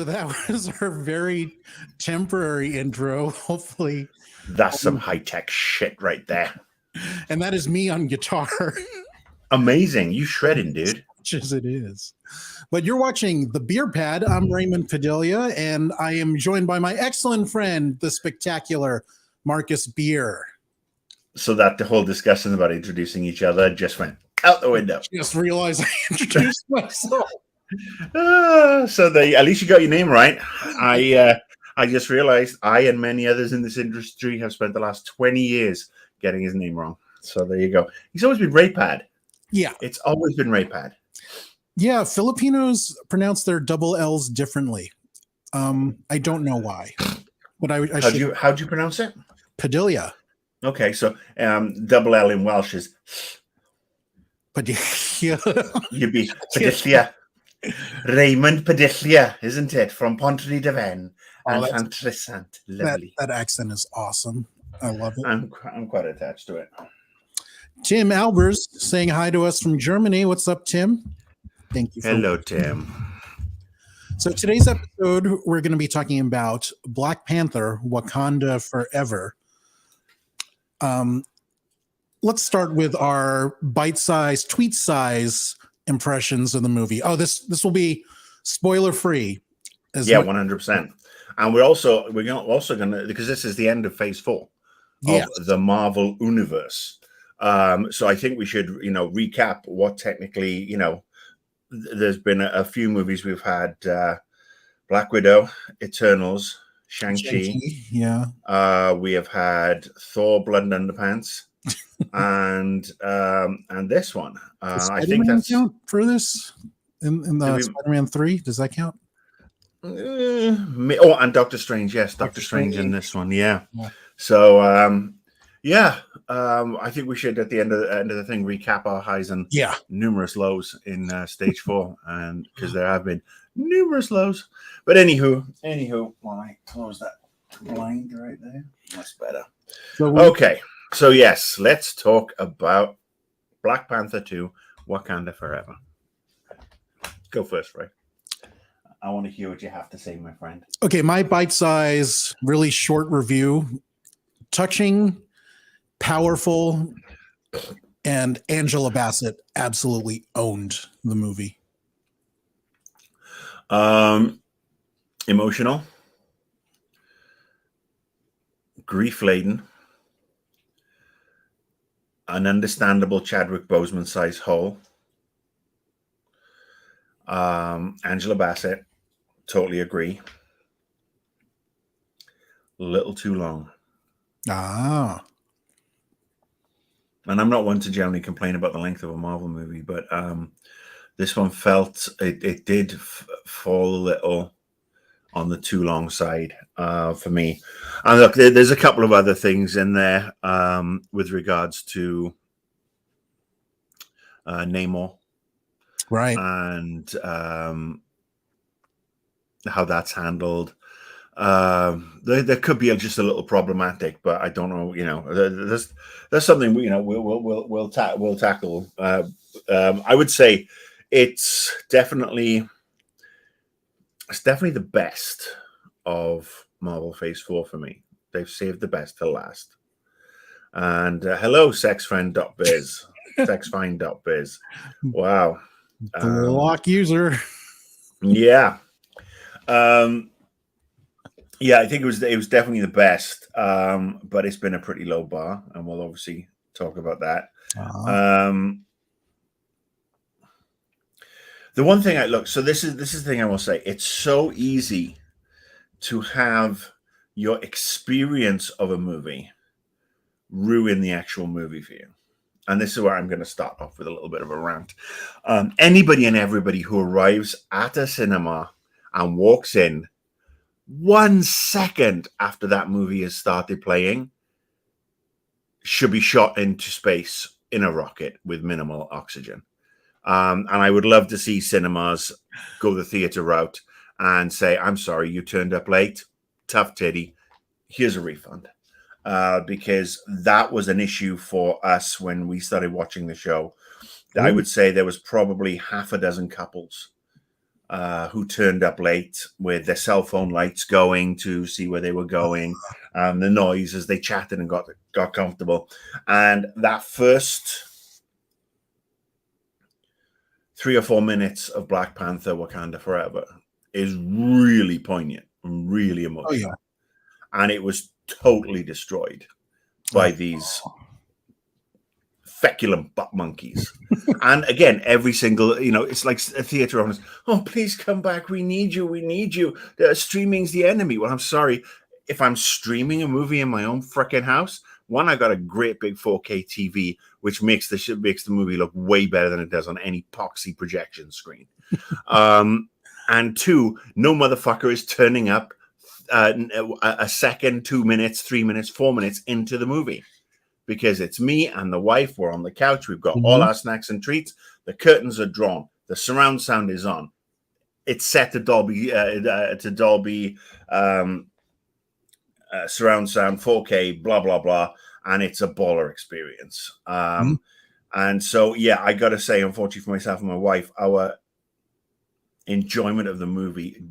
So that was our very temporary intro. Hopefully, That's some high-tech shit right there. and that is me on guitar. Amazing. You shredding, dude. Much as it is. But you're watching The Beer Pad. I'm Raymond Padilla, and I am joined by my excellent friend, the spectacular Marcus Beer. So that the whole discussion about introducing each other just went out the window. Just realized I introduced myself. At least you got your name right. I just realized I and many others in this industry have spent the last 20 years getting his name wrong. So there you go. He's always been Raypad. Yeah. It's always been Raypad. Yeah, Filipinos pronounce their double L's differently. I don't know why. But how'd you pronounce it? Padilla. Okay, so double L in Welsh is Padilla. You'd be Padilla. Raymond Padilla, isn't it? From Pontrhydyfen and Llantrisant. Lovely. That accent is awesome. I love it. I'm quite attached to it. Tim Albers saying hi to us from Germany. What's up, Tim? Thank you. Hello, Tim. So today's episode, we're going to be talking about Black Panther, Wakanda Forever. Let's start with our bite-sized, tweet-size impressions of the movie. Oh, this will be spoiler-free. 100%. And we're also gonna, because this is the end of Phase 4 of the Marvel universe. So I think we should, recap what technically, there's been a few movies we've had: Black Widow, Eternals, Shang-Chi. Yeah. We have had Thor: Blood and Underpants, and this one. I think that's count for this in the Spider-Man 3. Does that count? And Doctor Strange. Yes, Doctor Strange in this one. Yeah. So I think we should at the end of the thing recap our highs and numerous lows in stage 4, and because there have been numerous lows. But anywho, while I close that blind right there, that's better. Okay, so yes, let's talk about Black Panther 2, Wakanda Forever. Go first, Ray. I want to hear what you have to say, my friend. Okay, my bite-size, really short review. Touching, powerful, and Angela Bassett absolutely owned the movie. Emotional, grief-laden, an understandable Chadwick Boseman size hole. Angela Bassett, totally agree. A little too long. And I'm not one to generally complain about the length of a Marvel movie, but this one felt it did fall a little on the too long side for me. And look, there's a couple of other things in there with regards to Namor, right, and how that's handled. There could be just a little problematic, but I don't know. There's something we'll tackle. I would say it's definitely the best of Marvel Phase 4 for me. They've saved the best to last. And hello, sexfriend.biz, sexfine.biz. Wow, block user. Yeah. Yeah, I think it was definitely the best, but it's been a pretty low bar, and we'll obviously talk about that. The one thing this is the thing I will say. It's so easy to have your experience of a movie ruin the actual movie for you. And this is where I'm going to start off with a little bit of a rant. Anybody and everybody who arrives at a cinema and walks in 1 second after that movie has started playing should be shot into space in a rocket with minimal oxygen. And I would love to see cinemas go the theater route and say, I'm sorry, you turned up late. Tough titty. Here's a refund. Because that was an issue for us when we started watching the show. I would say there was probably half a dozen couples who turned up late with their cell phone lights going to see where they were going, the noise as they chatted and got comfortable. And that first 3 or 4 minutes of Black Panther Wakanda Forever is really poignant and really emotional. Oh, yeah. And it was totally destroyed by these feculent butt monkeys. And again, every single, it's like a theater owners, oh, please come back. We need you. We need you. Streaming's the enemy. Well, I'm sorry. If I'm streaming a movie in my own freaking house, one, I got a great big 4K TV, which makes the movie look way better than it does on any poxy projection screen. And two, no motherfucker is turning up a second, 2 minutes, 3 minutes, 4 minutes into the movie, because it's me and the wife. We're on the couch. We've got all our snacks and treats. The curtains are drawn. The surround sound is on. It's set to Dolby surround sound, 4K, blah, blah, blah. And it's a baller experience. And so, yeah, I got to say, unfortunately for myself and my wife, our enjoyment of the movie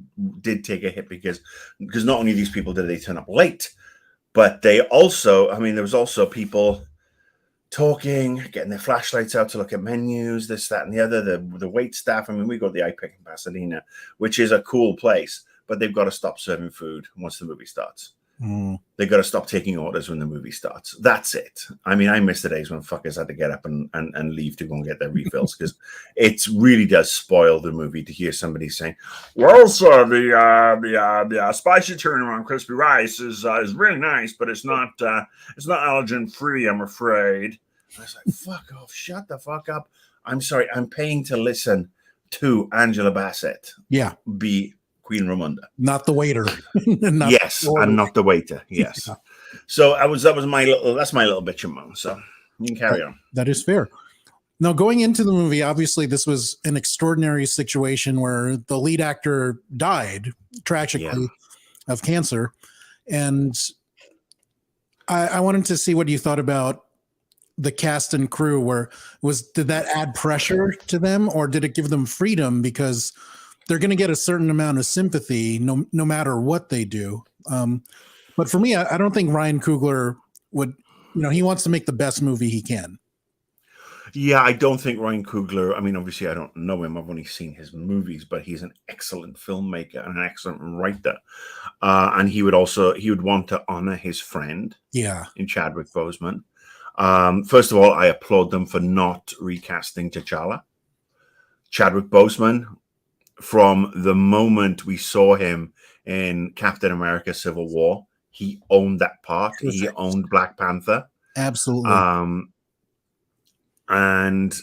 did take a hit because not only these people did they turn up late, but they also, there was also people talking, getting their flashlights out to look at menus, this, that, and the other, the wait staff. We got the iPick in Pasadena, which is a cool place, but they've got to stop serving food once the movie starts. They've got to stop taking orders when the movie starts. That's it. I miss the days when fuckers had to get up and leave to go and get their refills, because it really does spoil the movie to hear somebody saying, well, sir, the spicy turnaround crispy rice is really nice, but it's not allergen free, I'm afraid. I was like, fuck off, shut the fuck up. I'm sorry, I'm paying to listen to Angela Bassett be Queen Ramonda, not the waiter. Yes, and not the waiter. Yes. Yeah. So that's my little bitch and moan. So you can carry on. That is fair. Now, going into the movie, obviously this was an extraordinary situation where the lead actor died tragically of cancer, and I wanted to see what you thought about the cast and crew. Did that add pressure to them, or did it give them freedom because they're going to get a certain amount of sympathy no matter what they do? But for me, I don't think Ryan Coogler would, he wants to make the best movie he can. Yeah, I don't think Ryan Coogler, obviously I don't know him. I've only seen his movies, but he's an excellent filmmaker and an excellent writer. And he would want to honor his friend in Chadwick Boseman. First of all, I applaud them for not recasting T'Challa. Chadwick Boseman, from the moment we saw him in Captain America Civil War, he owned that part. He owned Black Panther. Absolutely. And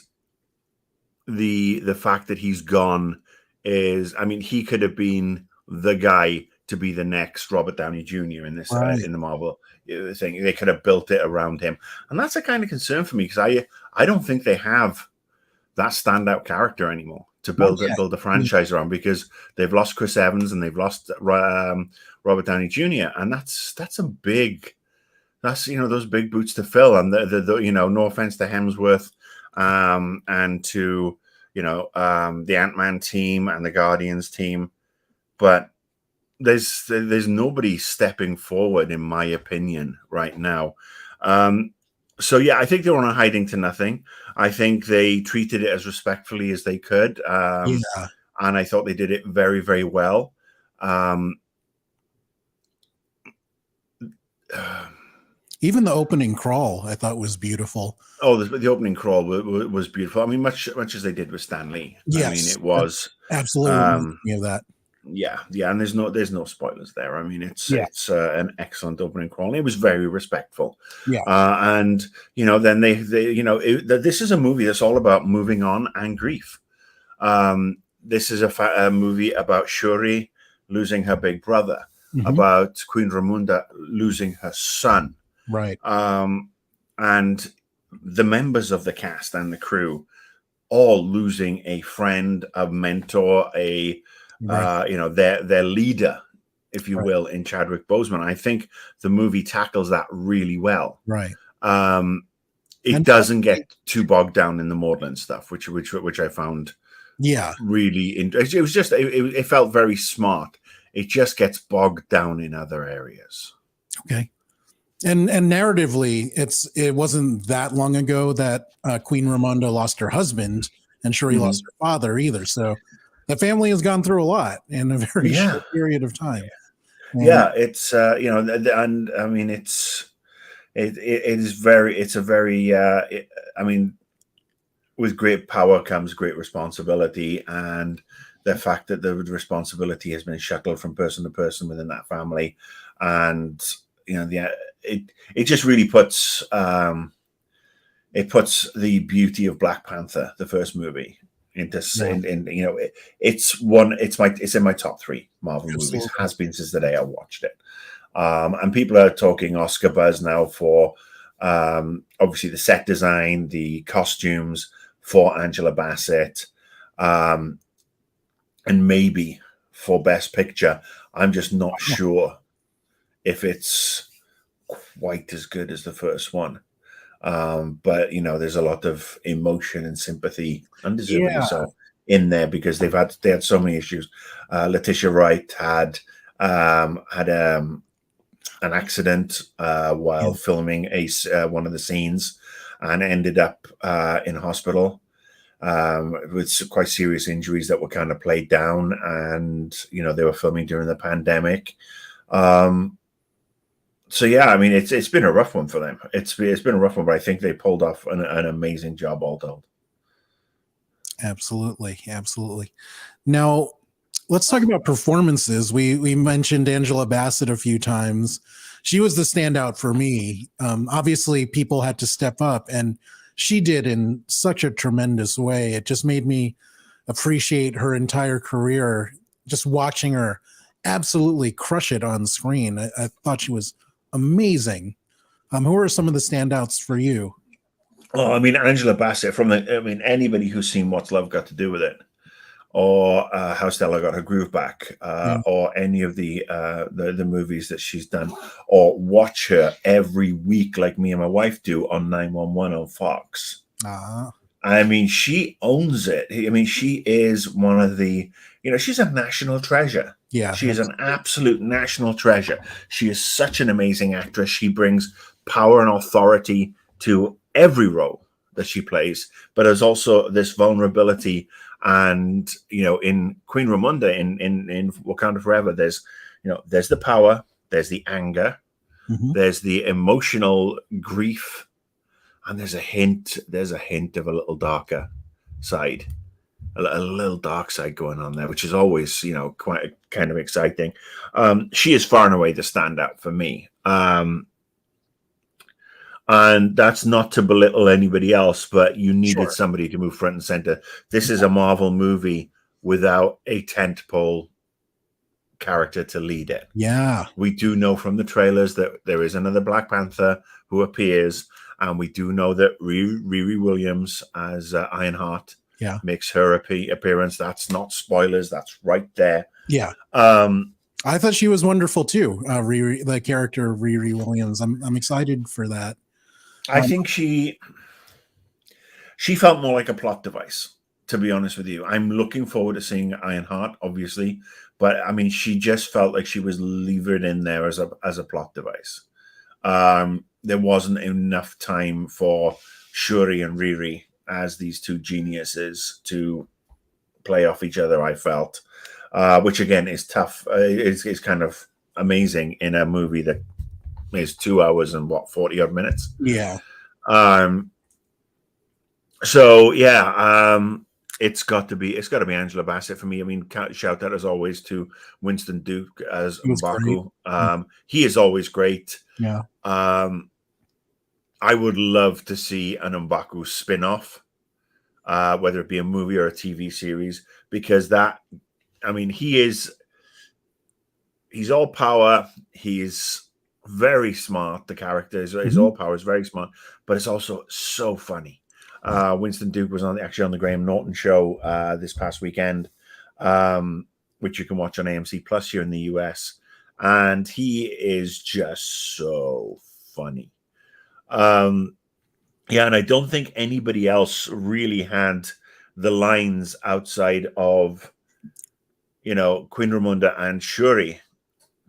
the fact that he's gone is, he could have been the guy to be the next Robert Downey Jr. in this in the Marvel thing. They could have built it around him. And that's a kind of concern for me, because I don't think they have that standout character anymore to build a franchise around, because they've lost Chris Evans and they've lost Robert Downey Jr. And that's those big boots to fill. And no offense to Hemsworth and to the Ant-Man team and the Guardians team, but there's nobody stepping forward, in my opinion, right now. So, yeah, I think they were on a hiding to nothing. I think they treated it as respectfully as they could. And I thought they did it very, very well. Even the opening crawl, I thought, was beautiful. Oh, the opening crawl was beautiful. Much as they did with Stan Lee. Yes. It was. Absolutely. That. Yeah, and there's no spoilers there. It's an excellent opening crawl. It was very respectful. Yeah, and then they this is a movie that's all about moving on and grief. This is a movie about Shuri losing her big brother, about Queen Ramonda losing her son, right? And the members of the cast and the crew all losing a friend, a mentor, their leader, if you will, in Chadwick Boseman. I think the movie tackles that really well. Right. It doesn't get too bogged down in the maudlin stuff, which I found Yeah. really it was just it felt very smart. It just gets bogged down in other areas. Okay. And narratively, it wasn't that long ago that Queen Ramonda lost her husband and Shuri lost her father either. So the family has gone through a lot in a very short period of time. Yeah, it's you know, and I mean it's a very I mean, with great power comes great responsibility, and the fact that the responsibility has been shuttled from person to person within that family, and you know, it just really puts it puts the beauty of Black Panther, the first movie, into in you know, it's in my top 3 Marvel movies. Has been since the day I watched it. And people are talking Oscar buzz now for obviously the set design, the costumes for Angela Bassett, and maybe for Best Picture. I'm just not sure if it's quite as good as the first one. But you know, there's a lot of emotion and sympathy, undeservedly so, in there, because they had so many issues. Letitia Wright had an accident while filming one of the scenes, and ended up in hospital with quite serious injuries that were kind of played down. And you know, they were filming during the pandemic. So yeah, I mean, it's been a rough one for them. It's been a rough one, but I think they pulled off an amazing job, all told. Absolutely. Now, let's talk about performances. We mentioned Angela Bassett a few times. She was the standout for me. Obviously, people had to step up, and she did in such a tremendous way. It just made me appreciate her entire career, just watching her absolutely crush it on screen. I thought she was amazing. Who are some of the standouts for you? Oh, I mean, Angela Bassett, anybody who's seen What's Love Got to Do with It, or How Stella Got Her Groove Back, or any of the movies that she's done, or watch her every week like me and my wife do on 911 on Fox. I mean, she owns it. I mean, she is one of the, you know, she's a national treasure. Yeah. She is an absolute national treasure. She is such an amazing actress. She brings power and authority to every role that she plays, but there's also this vulnerability. And you know, in Queen Ramonda, in Wakanda Forever, there's the power, there's the anger, there's the emotional grief, and there's a hint of a little darker side, a little dark side going on there, which is always, you know, quite kind of exciting. She is far and away the standout for me. And that's not to belittle anybody else, but you needed somebody to move front and center. This is a Marvel movie without a tentpole character to lead it. Yeah. We do know from the trailers that there is another Black Panther who appears, and we do know that Riri Williams as Ironheart makes her appearance. That's not spoilers. That's right there. Yeah. I thought she was wonderful too. Riri, the character Riri Williams. I'm excited for that. I think she felt more like a plot device, to be honest with you. I'm looking forward to seeing Ironheart, obviously, but I mean, she just felt like she was levered in there as a plot device. There wasn't enough time for Shuri and Riri as these two geniuses to play off each other, I felt, which again is tough. It's kind of amazing in a movie that is 2 hours and 40 odd minutes. Yeah. So yeah, it's got to be Angela Bassett for me. I mean, shout out as always to Winston Duke as M'Baku. He is always great. Yeah. I would love to see an M'Baku spin-off, whether it be a movie or a TV series, because he's all power. He's very smart. The character is all power, is very smart, but it's also so funny. Winston Duke was actually on the Graham Norton show this past weekend, which you can watch on AMC Plus here in the US, and he is just so funny. And I don't think anybody else really had the lines outside of, Queen Ramonda and Shuri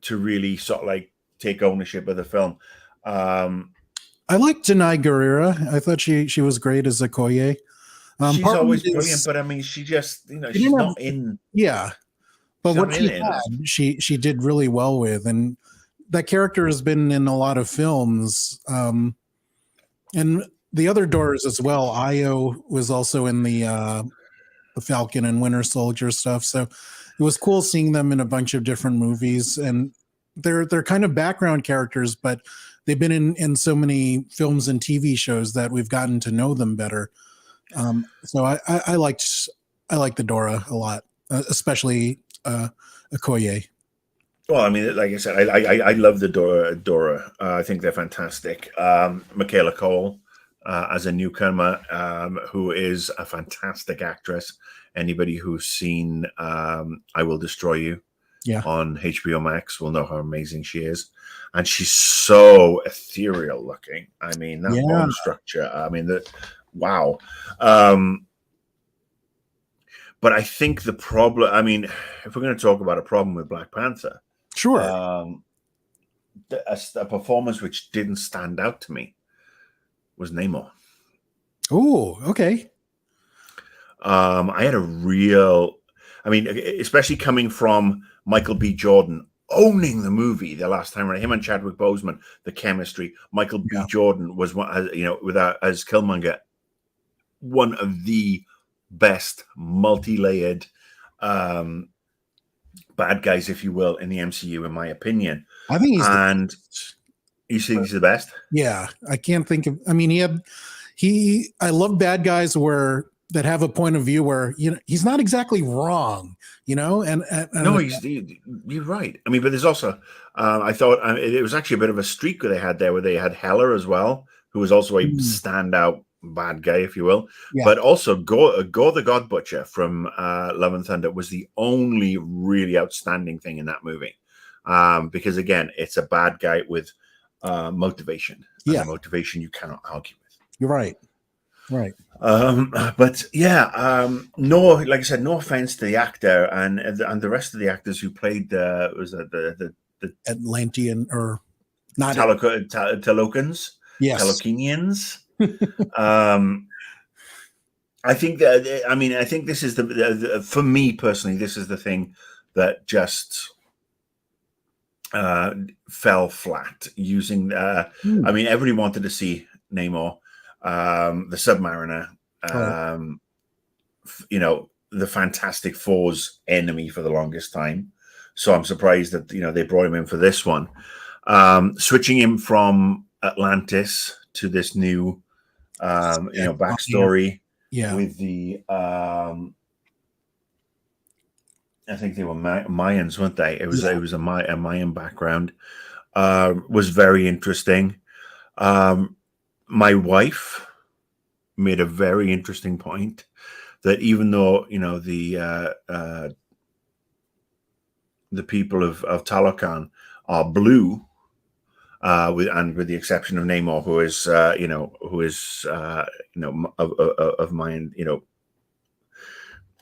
to really sort of like take ownership of the film. I liked Danai Gurira. I thought she was great as Okoye. She's always brilliant, but I mean, she just, she's not in. Yeah, but what she had, she did really well with, and that character has been in a lot of films, and the other Doras as well. Io was also in the Falcon and Winter Soldier stuff, so it was cool seeing them in a bunch of different movies, and they're kind of background characters, but they've been in so many films and TV shows that we've gotten to know them better. So I liked the Dora a lot, especially Okoye. Well, I mean, like I said, I love the Dora. I think they're fantastic. Michaela Cole as a newcomer, who is a fantastic actress. Anybody who's seen I Will Destroy You on HBO Max will know how amazing she is. And she's so ethereal looking. I mean, that bone structure. I mean, wow. But I think the problem, I mean, if we're going to talk about a problem with Black Panther, sure. A performance which didn't stand out to me was Namor. Oh, okay. I had a real, I mean, especially coming from Michael B. Jordan owning the movie the last time around, him and Chadwick Boseman, the chemistry. Michael B. Jordan was one, as Killmonger, one of the best multi-layered bad guys, if you will, in the MCU, in my opinion. I think he's you think he's the best? Yeah, I can't think of. I mean, I love bad guys that have a point of view where he's not exactly wrong, and no, you're right. I mean, but there's also I thought it was actually a bit of a streak they had there, where they had Heller as well, who was also a standout bad guy, if you will. But also Gore the God Butcher from Love and Thunder was the only really outstanding thing in that movie, because again, it's a bad guy with motivation. And motivation you cannot argue with. You're right. Right. But no, like I said, no offense to the actor and the rest of the actors who played the Atlantean or not Talokans, Talokinians. I think that, I mean, I think this is for me personally, this is the thing that just fell flat using I mean, everybody wanted to see Namor, the Submariner, the Fantastic Four's enemy for the longest time. So I'm surprised that they brought him in for this one. Switching him from Atlantis to this new backstory with the I think they were Mayans, weren't they? It was a Mayan background. Was very interesting. My wife made a very interesting point that even though the people of Talokan are blue, with the exception of Namor, who is of Mayan,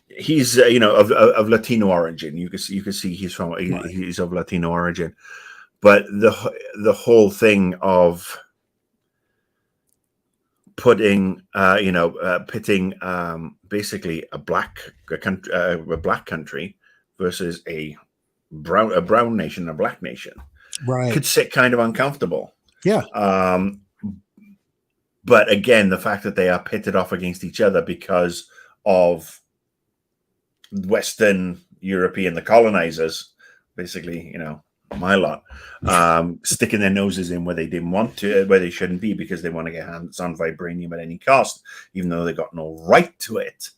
he's of Latino origin. You can see he's of Latino origin, but the whole thing of pitting basically a black country versus a brown nation, a black nation, right, could sit kind of uncomfortable. But again, the fact that they are pitted off against each other because of Western European, the colonizers, basically, my lot, sticking their noses in where they didn't want to, where they shouldn't be, because they want to get hands on vibranium at any cost, even though they got no right to it,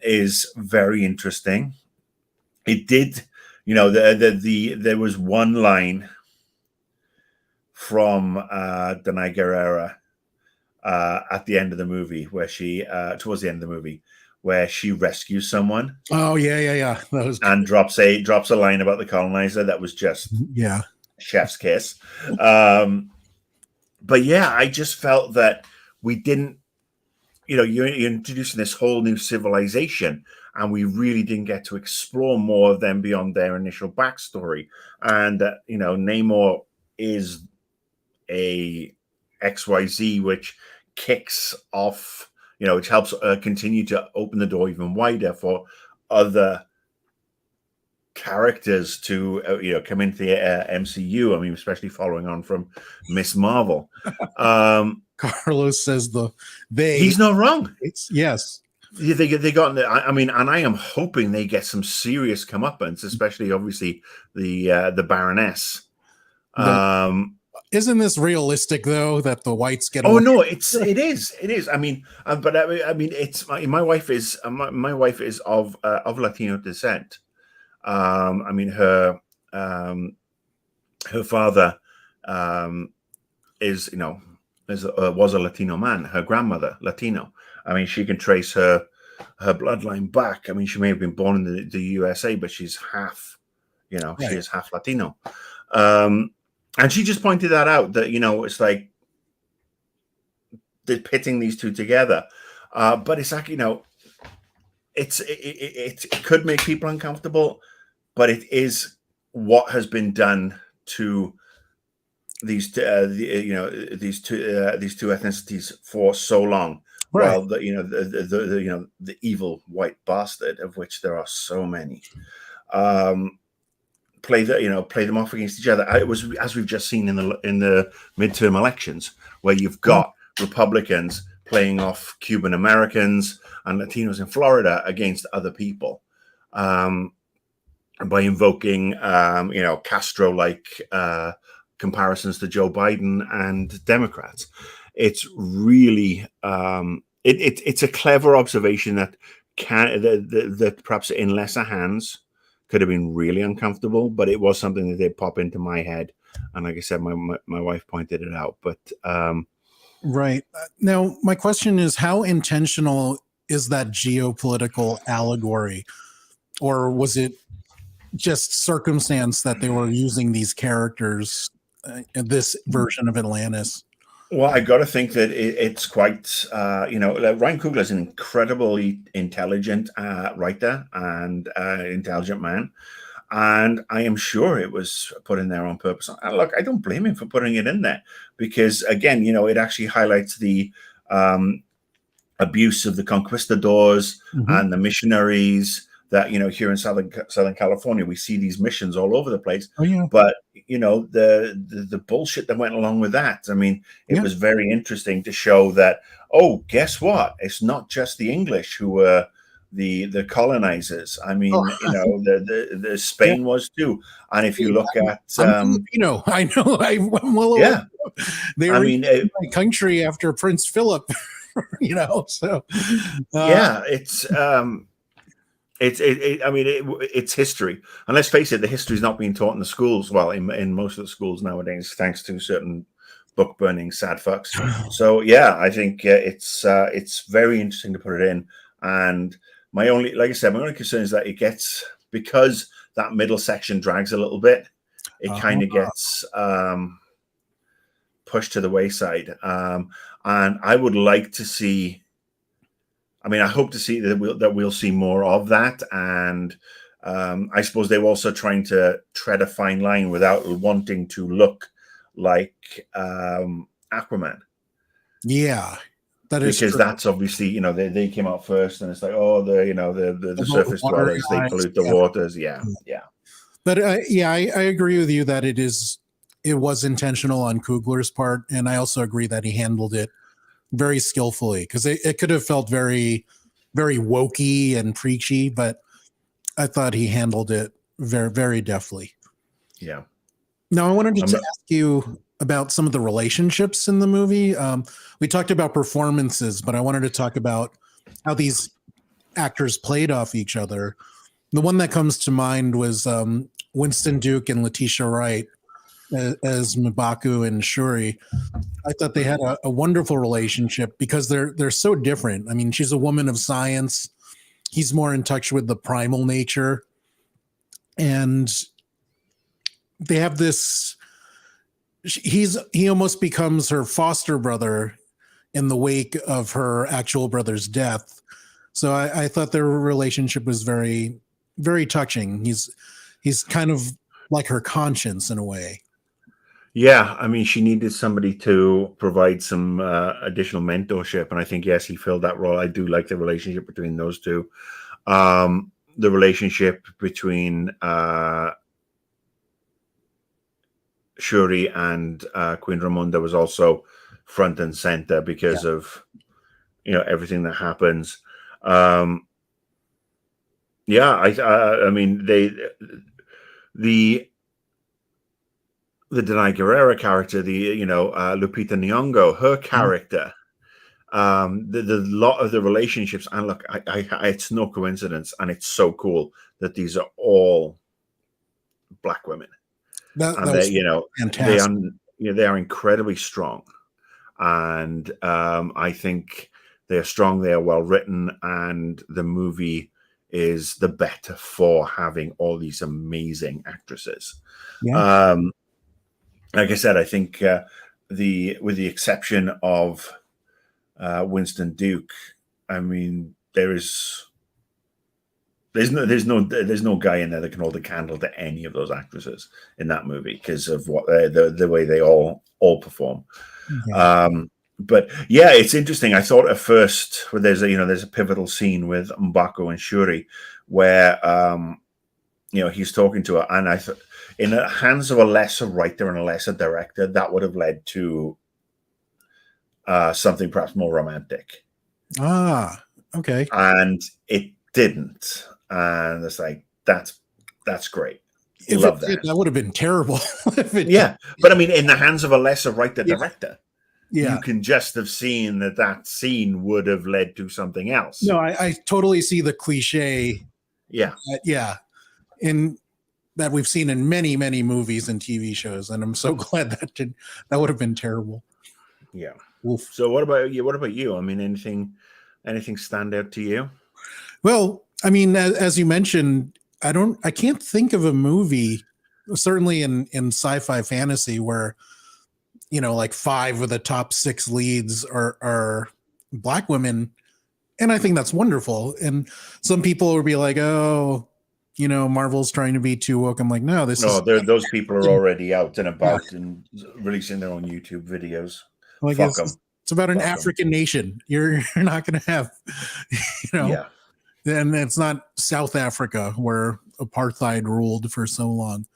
is very interesting. It did, there was one line from Danai Gurira at the end of the movie where she, towards the end of the movie, where she rescues someone. Oh yeah. That was and drops a line about the colonizer that was just chef's kiss. But yeah, I just felt that we didn't. you're introducing this whole new civilization, and we really didn't get to explore more of them beyond their initial backstory. And Namor is a XYZ, which kicks off, which helps continue to open the door even wider for other characters to come into the MCU. I mean, especially following on from Miss Marvel. Carlos says he's not wrong. Yes. They got. I mean, and I am hoping they get some serious comeuppance, especially obviously the Baroness. Isn't this realistic though that the whites get? Oh no, it is. I mean, but I mean, it's my wife is of Latino descent. I mean, her father was a Latino man. Her grandmother Latino. I mean, she can trace her bloodline back. I mean, she may have been born in the USA, but she's half, right. She is half Latino. And she just pointed that out, that, it's like they're pitting these two together. But it's like, it could make people uncomfortable, but it is what has been done to these two ethnicities for so long. Right. Well, the evil white bastard, of which there are so many, play them off against each other. It was, as we've just seen in the midterm elections, where you've got Republicans playing off Cuban Americans and Latinos in Florida against other people, by invoking Castro-like comparisons to Joe Biden and Democrats. It's really it's a clever observation that that perhaps in lesser hands could have been really uncomfortable, but it was something that did pop into my head. And like I said, my wife pointed it out. But right now, my question is, how intentional is that geopolitical allegory, or was it just circumstance that they were using these characters in this version of Atlantis? Well, I got to think that it's quite, Ryan Coogler is an incredibly intelligent writer and intelligent man. And I am sure it was put in there on purpose. And look, I don't blame him for putting it in there because, again, it actually highlights the abuse of the conquistadors and the missionaries that, here in Southern California, we see these missions all over the place. Oh, yeah. But, the bullshit that went along with that. I mean, it was very interesting to show that, oh, guess what? It's not just the English who were the colonizers. I mean, the Spain was too. And if you look at, I'm well aware. They were in my country after Prince Philip, so it's history, and let's face it, the history is not being taught in the schools. Well, in most of the schools nowadays, thanks to certain book burning sad fucks. So yeah, I think it's very interesting to put it in. And my only concern is that it gets, because that middle section drags a little bit, it kind of gets pushed to the wayside. And I would like to see. I mean, I hope to see that we'll see more of that, and I suppose they were also trying to tread a fine line without wanting to look like Aquaman. Yeah, that is because true. That's obviously they came out first, and it's like the surface dwellers, they pollute the waters. Yeah. But I agree with you that it was intentional on Coogler's part, and I also agree that he handled it very skillfully, because it could have felt very, very wokey and preachy, but I thought he handled it very, very deftly. Yeah. Now I wanted to ask you about some of the relationships in the movie. We talked about performances, but I wanted to talk about how these actors played off each other. The one that comes to mind was Winston Duke and Letitia Wright as M'Baku and Shuri. I thought they had a wonderful relationship because they're so different. I mean, she's a woman of science. He's more in touch with the primal nature. And they have this, he almost becomes her foster brother in the wake of her actual brother's death. So I thought their relationship was very, very touching. He's kind of like her conscience in a way. Yeah, I mean, she needed somebody to provide some additional mentorship, and I think yes, he filled that role. I do like the relationship between those two. The relationship between Shuri and Queen Ramonda was also front and center because of everything that happens. I mean the Danai Gurira character, Lupita Nyong'o, her character, the lot of the relationships, and look, it's no coincidence, and it's so cool that these are all Black women, and they, fantastic. They are incredibly strong, and I think they are strong. They are well written, and the movie is the better for having all these amazing actresses. Yeah. Like I said, I think with the exception of Winston Duke, I mean, there's no guy in there that can hold a candle to any of those actresses in that movie because of what the way they all perform. Yeah. But yeah, it's interesting. I thought at first, where there's a pivotal scene with M'Baku and Shuri where he's talking to her, and I thought, in the hands of a lesser writer and a lesser director, that would have led to something perhaps more romantic. Okay. And it didn't. And it's like, that's great. Love that. That would have been terrible. Yeah. But I mean, in the hands of a lesser writer director, you can just have seen that scene would have led to something else. No, I totally see the cliche. Yeah. In that we've seen in many, many movies and TV shows. And I'm so glad that would have been terrible. Yeah. Oof. So what about you? I mean, anything stand out to you? Well, I mean, as you mentioned, I can't think of a movie, certainly in sci-fi fantasy, where, like 5 of the top 6 leads are Black women. And I think that's wonderful. And some people would be like, oh, Marvel's trying to be too woke. I'm like, no, those people are already out and about and releasing their own YouTube videos. Like it's about an African nation. You're not going to have, Yeah. And it's not South Africa where apartheid ruled for so long.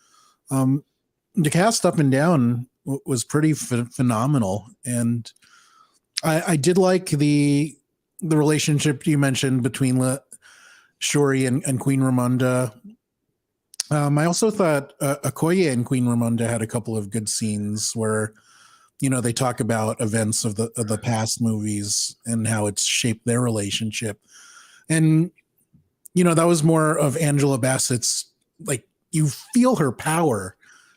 The cast up and down was pretty phenomenal, and I did like the relationship you mentioned between Shuri and Queen Ramonda. I also thought Okoye and Queen Ramonda had a couple of good scenes where, they talk about events of the past movies and how it's shaped their relationship. And, that was more of Angela Bassett's, like, you feel her power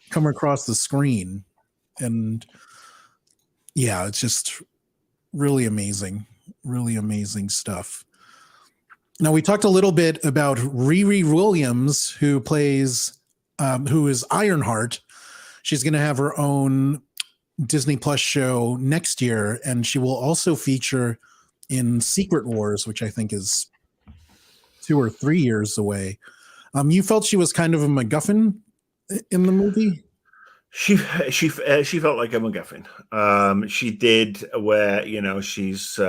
come across the screen. And yeah, it's just really amazing stuff. Now, we talked a little bit about Riri Williams, who is Ironheart. She's going to have her own Disney Plus show next year, and she will also feature in Secret Wars, which I think is 2 or 3 years away. You felt she was kind of a MacGuffin in the movie? She felt like a MacGuffin. She did where she's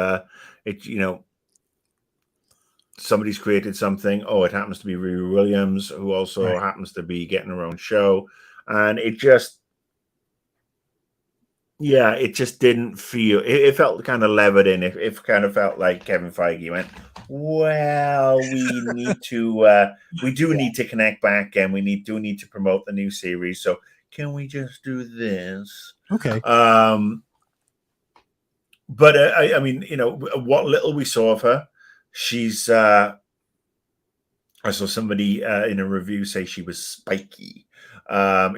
somebody's created something. Oh, it happens to be Riri Williams, who also happens to be getting her own show, and it just didn't feel. It felt kind of levered in. It kind of felt like Kevin Feige went, well, we need to, we do need to connect back, and we do need to promote the new series. So can we just do this? Okay. But I mean, what little we saw of her, she's. I saw somebody in a review say she was spiky.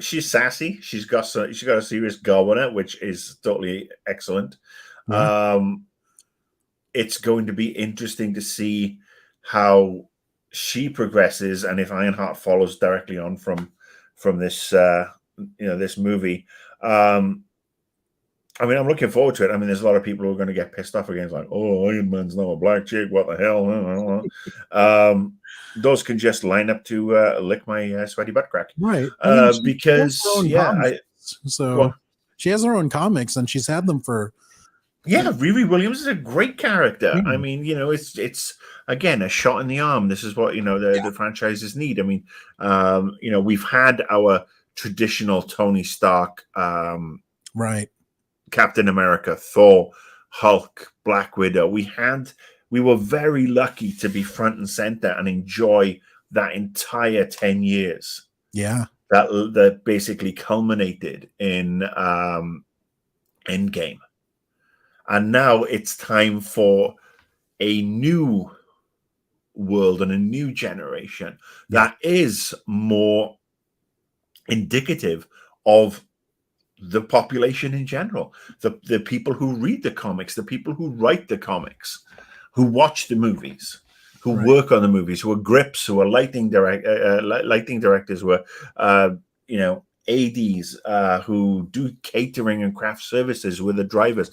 She's sassy. She's got a serious go on it, which is totally excellent. Yeah. It's going to be interesting to see how she progresses, and if Ironheart follows directly on from this this movie. I mean, I'm looking forward to it. I mean, there's a lot of people who are going to get pissed off against, like, oh, Iron Man's now a black chick. What the hell? Those can just line up to lick my sweaty butt crack. Right. I mean, because, so well, she has her own comics, and she's had them for. Yeah, Riri Williams is a great character. Yeah. I mean, it's again a shot in the arm. This is what the franchises need. I mean, we've had our traditional Tony Stark, right, Captain America, Thor, Hulk, Black Widow. We were very lucky to be front and center and enjoy that entire 10 years. Yeah, that basically culminated in Endgame. And now it's time for a new world and a new generation that is more indicative of the population in general, the people who read the comics, the people who write the comics, who watch the movies, who work on the movies, who are grips, who are lighting directors, who are ADs, who do catering and craft services, who are the drivers.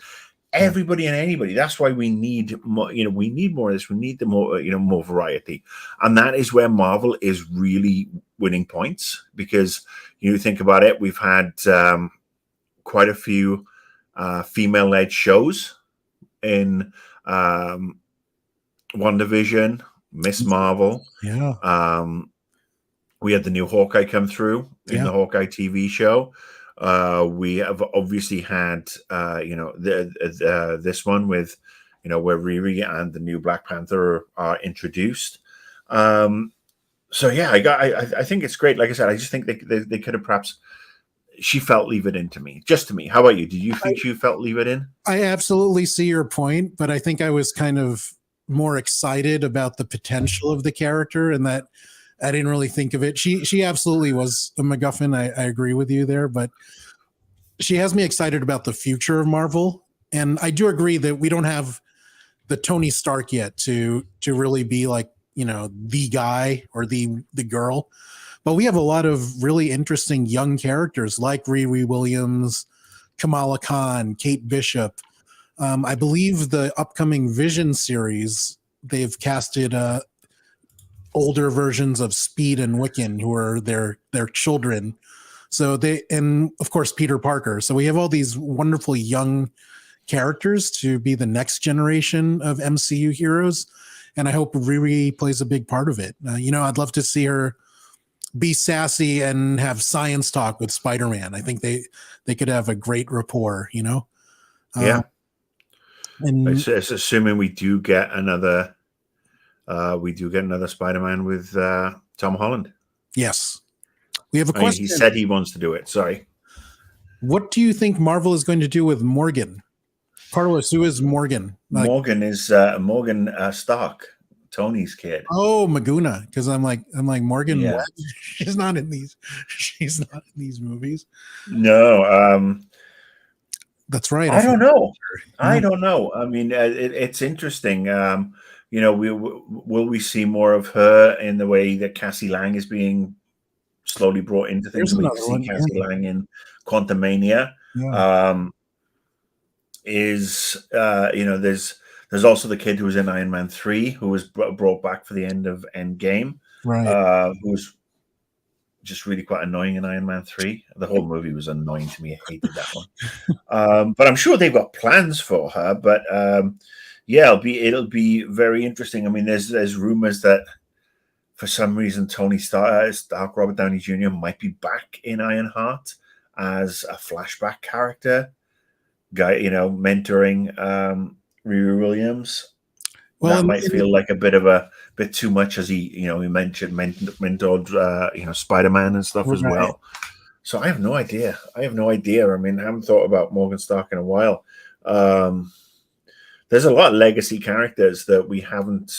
Everybody and anybody. That's why we need more. We need more of this. We need the more, more variety, and that is where Marvel is really winning points. Because you think about it, we've had quite a few female-led shows in WandaVision, Miss Marvel. Yeah. We had the new Hawkeye come through in the Hawkeye TV show. We have obviously had, this one with, where Riri and the new Black Panther are introduced. I think it's great. Like I said, I just think they could have perhaps. She felt Leave It In to me, just to me. How about you? Did you think you felt Leave It In? I absolutely see your point, but I think I was kind of more excited about the potential of the character, and that I didn't really think of it. She absolutely was a MacGuffin. I agree with you there, but she has me excited about the future of Marvel. And I do agree that we don't have the Tony Stark yet to really be like, the guy or the girl. But we have a lot of really interesting young characters like Riri Williams, Kamala Khan, Kate Bishop. I believe the upcoming Vision series, they've casted older versions of Speed and Wiccan, who are their children. So and of course Peter Parker. So we have all these wonderful young characters to be the next generation of MCU heroes, and I hope Riri plays a big part of it. I'd love to see her be sassy and have science talk with Spider-Man. I think they could have a great rapport. And it's assuming we do get another. We do get another Spider-Man with Tom Holland. Yes. We have a question. He said he wants to do it. Sorry. What do you think Marvel is going to do with Morgan? Carlos, who is Morgan? Morgan is Morgan Stark, Tony's kid. Oh, Maguna. Because I'm like Morgan. Yeah. She's not in these movies. No. That's right. I don't know. I don't know. I mean, it's interesting. Will we see more of her in the way that Cassie Lang is being slowly brought into things? We see Cassie Lang in Quantumania. Yeah. There's also the kid who was in Iron Man 3 who was brought back for the end of Endgame. Right. Who was just really quite annoying in Iron Man 3. The whole movie was annoying to me. I hated that one. But I'm sure they've got plans for her. But it'll be very interesting. I mean, there's rumors that for some reason Tony Stark, Robert Downey Jr. might be back in Ironheart as a flashback character, mentoring Riri Williams. Well, that might feel like a bit too much, as he mentioned mentored Spider-Man and stuff as well. So I have no idea. I mean, I haven't thought about Morgan Stark in a while. There's a lot of legacy characters that we haven't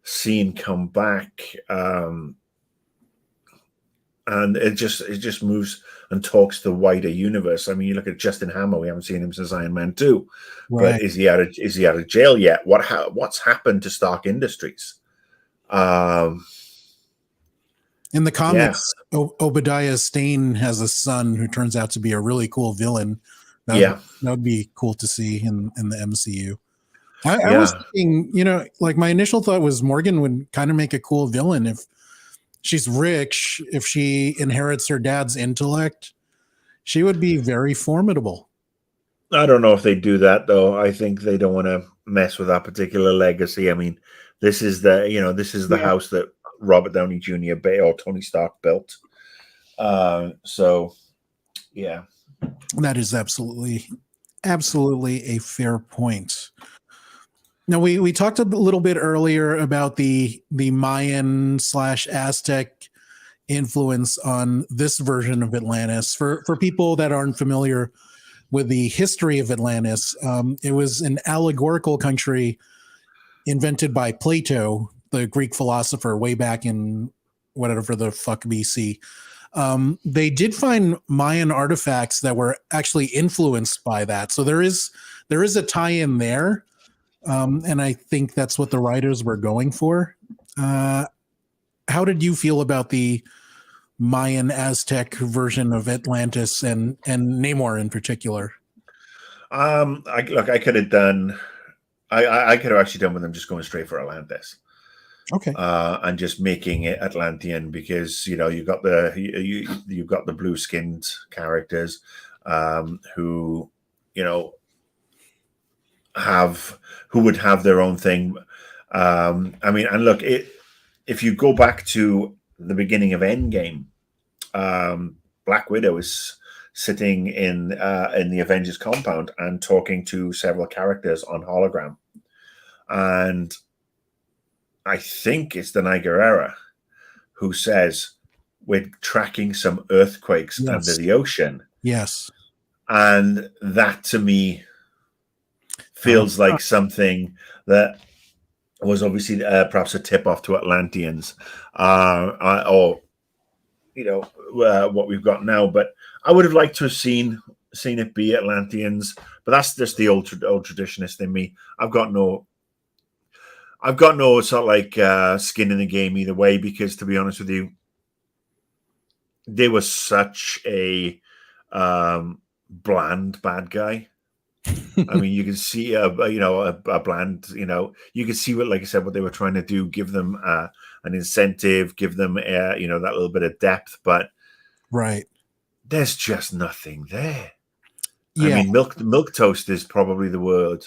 seen come back, and it just moves and talks to the wider universe. I mean, you look at Justin Hammer; we haven't seen him since Iron Man 2. Right. But is he out of jail yet? What's happened to Stark Industries? In the comics, Obadiah Stane has a son who turns out to be a really cool villain Yeah. That would be cool to see in the MCU. I Yeah. was thinking, you know, like my initial thought was Morgan would kind of make a cool villain if she's rich, if she inherits her dad's intellect, she would be very formidable. I don't know if they do that though. I think they don't want to mess with that particular legacy. I mean, this is the Yeah. house that Robert Downey Jr. or Tony Stark built. So yeah. That is absolutely a fair point. Now we talked a little bit earlier about the Mayan / Aztec influence on this version of Atlantis. For people that aren't familiar with the history of Atlantis, it was an allegorical country invented by Plato, the Greek philosopher, way back in whatever the fuck BC. They did find Mayan artifacts that were actually influenced by that. So there is a tie-in there. And I think that's what the writers were going for. How did you feel about the Mayan Aztec version of Atlantis and Namor in particular? I could have done. I could have actually done with them just going straight for Atlantis. Okay. And just making it Atlantean, because you've got the blue skinned characters who would have their own thing. I mean, and look, if you go back to the beginning of Endgame, Black Widow is sitting in the Avengers compound and talking to several characters on hologram, and I think it's Danai Gurira who says, "We're tracking some earthquakes under the ocean." Yes. And that to me feels like something that was obviously perhaps a tip off to Atlanteans, or what we've got now. But I would have liked to have seen it be Atlanteans. But that's just the old traditionist in me. I've got no sort of like skin in the game either way, because to be honest with you, they were such a bland bad guy. I mean, you can see a bland, you can see what, like I said, what they were trying to do, give them an incentive, give them that little bit of depth, but right, there's just nothing there. Yeah. I mean, milk toast is probably the word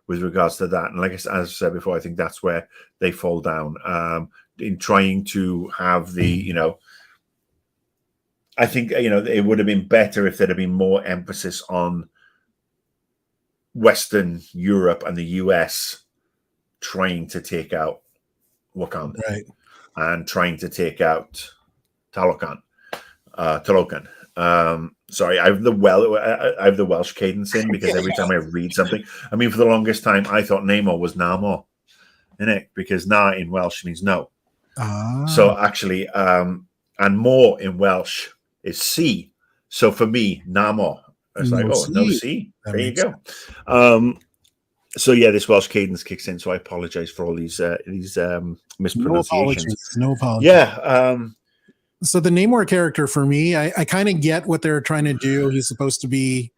with regards to that. And like as I said before, I think that's where they fall down in trying to have the, I think, it would have been better if there had been more emphasis on Western Europe and the US trying to take out Wakanda, right, and trying to take out Talokan. Sorry, I have the Welsh cadence in, because every time I read something, I mean, for the longest time, I thought Namor was Namor, innit? Because Na in Welsh means no. So actually, and more in Welsh is sea. So for me, Namor, it's like, no sea. There you go. So yeah, this Welsh cadence kicks in. So I apologize for all these mispronunciations. No apologies. Yeah. So the Namor character, for me, I kind of get what they're trying to do. He's supposed to be,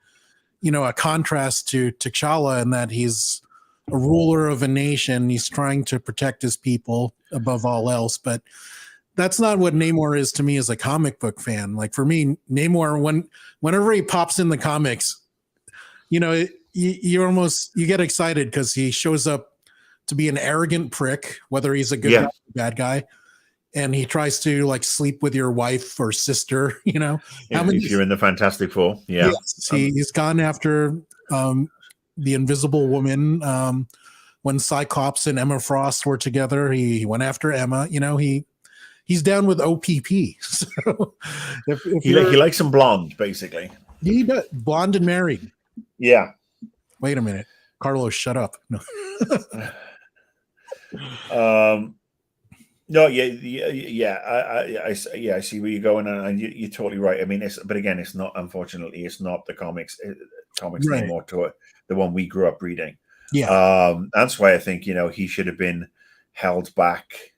a contrast to T'Challa, in that he's a ruler of a nation. He's trying to protect his people above all else. But that's not what Namor is to me as a comic book fan. Like, for me, Namor, whenever he pops in the comics, you get excited because he shows up to be an arrogant prick, whether he's a good guy or bad guy. And he tries to like sleep with your wife or sister, If you're in the Fantastic Four. Yeah. Yes, he's gone after the Invisible Woman. When Cyclops and Emma Frost were together, he went after Emma. He's down with OPP. So if he likes some blonde, basically. He does, blonde and married. Yeah. Wait a minute, Carlos, shut up. No. No, I see where you're going, and you're totally right. I mean, it's not. Unfortunately, it's not the comics Right. anymore to the one we grew up reading. Yeah, that's why I think he should have been held back,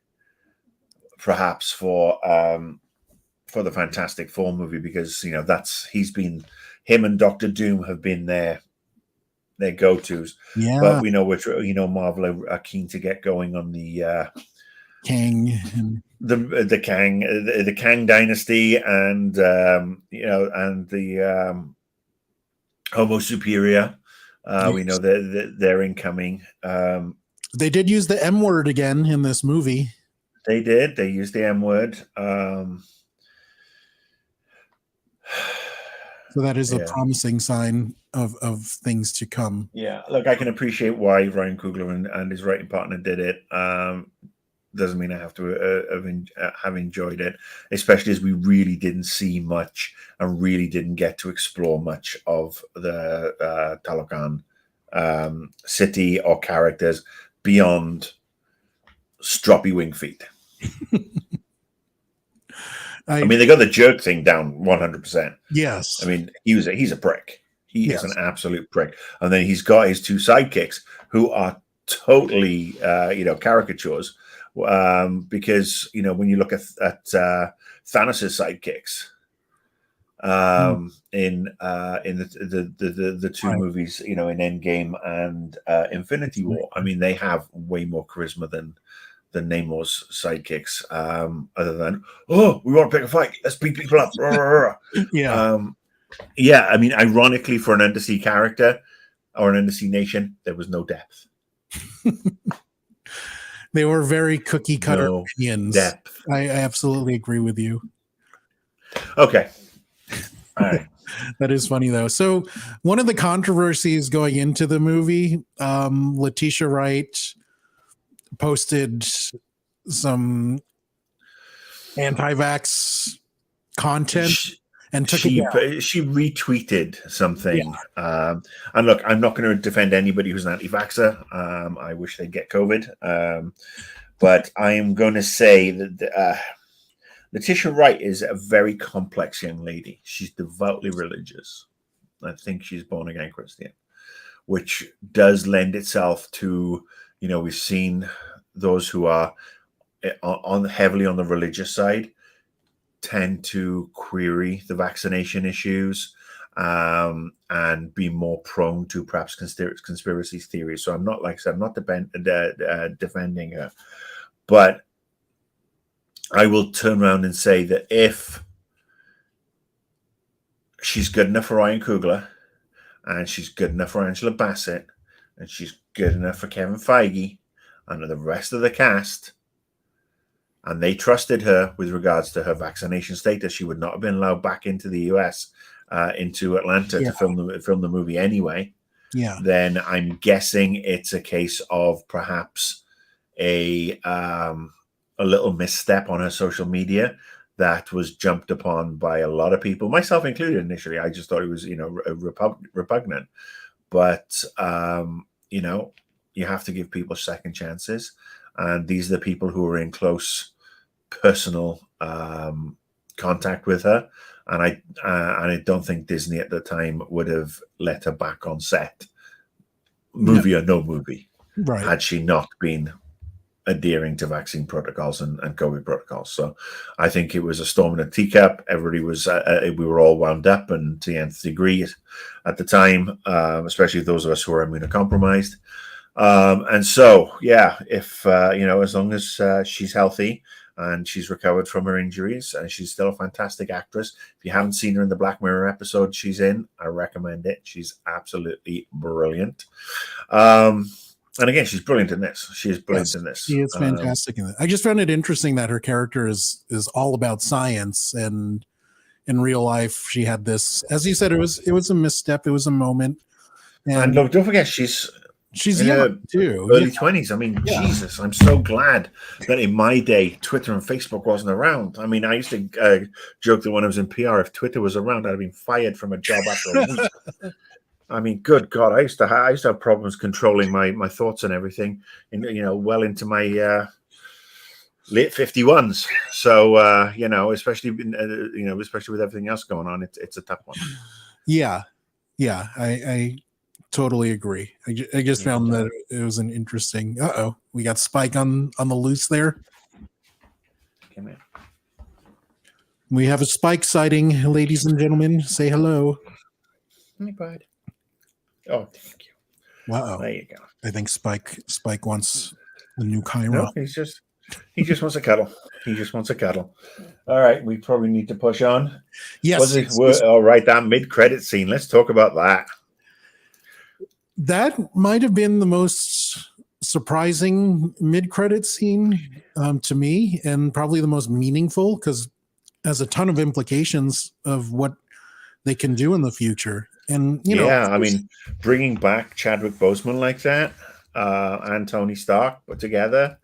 perhaps for the Fantastic Four movie, because he's been him and Doctor Doom have been their go-tos. Yeah. But we know Marvel are keen to get going on the Kang and the Kang dynasty, and and the Homo Superior. Yes. We know they're incoming. They did use the M word again in this movie. They did. They used the M word. So that is a promising sign of things to come. Yeah, look, I can appreciate why Ryan Coogler and his writing partner did it. Doesn't mean I have to have enjoyed it, especially as we really didn't see much and really didn't get to explore much of the Talokan city or characters beyond stroppy wing feet. I mean, they got the jerk thing down 100%. Yes. I mean, he's a prick. He is an absolute prick. And then he's got his two sidekicks who are totally, caricatures. Because when you look at Thanos' sidekicks in the two movies, in Endgame and Infinity War, I mean, they have way more charisma than Namor's sidekicks, other than, we want to pick a fight, let's beat people up. I mean, ironically, for an undersea character or an undersea nation, there was no depth. They were very cookie cutter opinions. Depth. I absolutely agree with you. Okay. All right. That is funny though. So one of the controversies going into the movie, Letitia Wright posted some anti-vax content and took it down. She retweeted something. And look, I'm not going to defend anybody who's an anti-vaxxer. I wish they'd get COVID. But I am going to say that Letitia Wright is a very complex young lady. She's devoutly religious. I think she's born again Christian, which does lend itself to, we've seen those who are heavily on the religious side tend to query the vaccination issues and be more prone to perhaps conspiracy theories. So I'm not, like I said, I'm not defending her, but I will turn around and say that if she's good enough for Ryan Coogler, and she's good enough for Angela Bassett, and she's good enough for Kevin Feige and the rest of the cast, and they trusted her with regards to her vaccination status, she would not have been allowed back into the US, into Atlanta to film the movie anyway. Yeah. Then I'm guessing it's a case of perhaps a little misstep on her social media that was jumped upon by a lot of people, myself included. Initially, I just thought it was, repugnant. But you have to give people second chances, and these are the people who are in close personal contact with her, and I don't think Disney at the time would have let her back on set, movie or no movie, had she not been adhering to vaccine protocols and COVID protocols. So I think it was a storm in a teacup. Everybody was, we were all wound up, and to the nth degree at the time, especially those of us who are immunocompromised. And so, if, as long as she's healthy and she's recovered from her injuries, and she's still a fantastic actress. If you haven't seen her in the Black Mirror episode she's in, I recommend it. She's absolutely brilliant. And again, she's brilliant in this. She is brilliant in this. She is fantastic in it. I just found it interesting that her character is all about science, and in real life, she had this. As you said, it was a misstep. It was a moment. And look, don't forget, she's young too, early 20s. I mean, Jesus, I'm so glad that in my day, Twitter and Facebook wasn't around. I mean, I used to joke that when I was in PR, if Twitter was around, I'd have been fired from a job after a week. I mean, good God, I used to have problems controlling my thoughts and everything, well into my late 51s. So, especially with everything else going on, it's a tough one. Yeah. I totally agree. I just found that it was an interesting. We got Spike on the loose there. Come in. We have a Spike sighting, ladies and gentlemen. Say hello. My bud. Oh, thank you. Wow. There you go. I think Spike wants the new Chiron. No, he just wants a cuddle. He just wants a cuddle. All right, we probably need to push on. Yes. All right, that mid-credit scene. Let's talk about that. That might have been the most surprising mid-credit scene to me, and probably the most meaningful, because has a ton of implications of what they can do in the future. And I mean, bringing back Chadwick Boseman like that, and Tony Stark put together,